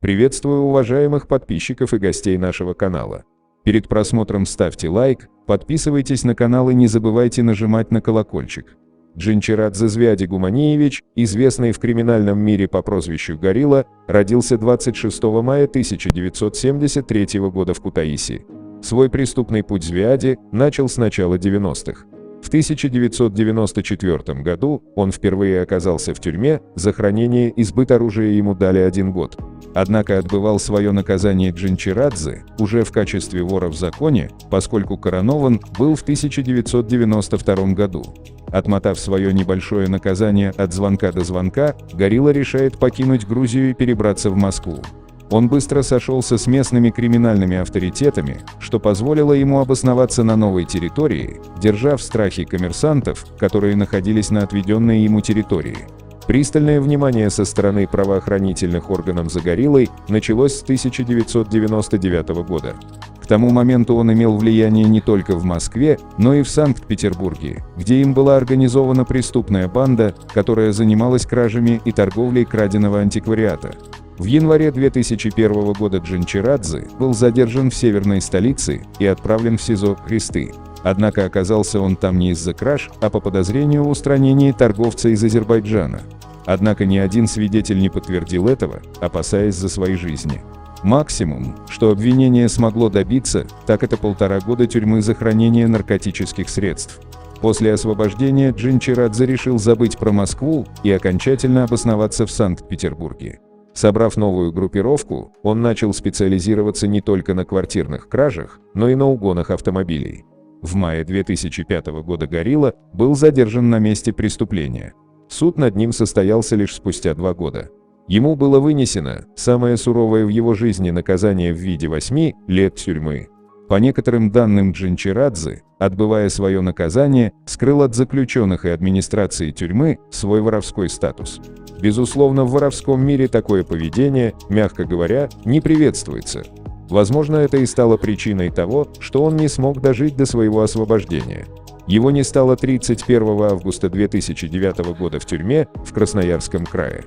Приветствую уважаемых подписчиков и гостей нашего канала. Перед просмотром ставьте лайк, подписывайтесь на канал и не забывайте нажимать на колокольчик. Джинчирадзе Звяди Гуманиевич, известный в криминальном мире по прозвищу Горилла, родился 26 мая 1973 года в Кутаиси. Свой преступный путь Звяди начал с начала 90-х. В 1994 году он впервые оказался в тюрьме, за хранение и сбыт оружия ему дали 1 год. Однако отбывал свое наказание Джинчирадзе уже в качестве вора в законе, поскольку коронован был в 1992 году. Отмотав свое небольшое наказание от звонка до звонка, Горилла решает покинуть Грузию и перебраться в Москву. Он быстро сошелся с местными криминальными авторитетами, что позволило ему обосноваться на новой территории, держа в страхе коммерсантов, которые находились на отведенной ему территории. Пристальное внимание со стороны правоохранительных органов за Гориллой началось с 1999 года. К тому моменту он имел влияние не только в Москве, но и в Санкт-Петербурге, где им была организована преступная банда, которая занималась кражами и торговлей краденого антиквариата. В январе 2001 года Джинчирадзе был задержан в северной столице и отправлен в СИЗО Христы. Однако оказался он там не из-за краж, а по подозрению в устранении торговца из Азербайджана. Однако ни один свидетель не подтвердил этого, опасаясь за свои жизни. Максимум, что обвинение смогло добиться, так это 1,5 года тюрьмы за хранение наркотических средств. После освобождения Джинчирадзе решил забыть про Москву и окончательно обосноваться в Санкт-Петербурге. Собрав новую группировку, он начал специализироваться не только на квартирных кражах, но и на угонах автомобилей. В мае 2005 года Горилла был задержан на месте преступления. Суд над ним состоялся лишь спустя 2 года. Ему было вынесено самое суровое в его жизни наказание в виде 8 лет тюрьмы. По некоторым данным, Джинчирадзе, отбывая свое наказание, скрыл от заключенных и администрации тюрьмы свой воровской статус. Безусловно, в воровском мире такое поведение, мягко говоря, не приветствуется. Возможно, это и стало причиной того, что он не смог дожить до своего освобождения. Его не стало 31 августа 2009 года в тюрьме в Красноярском крае.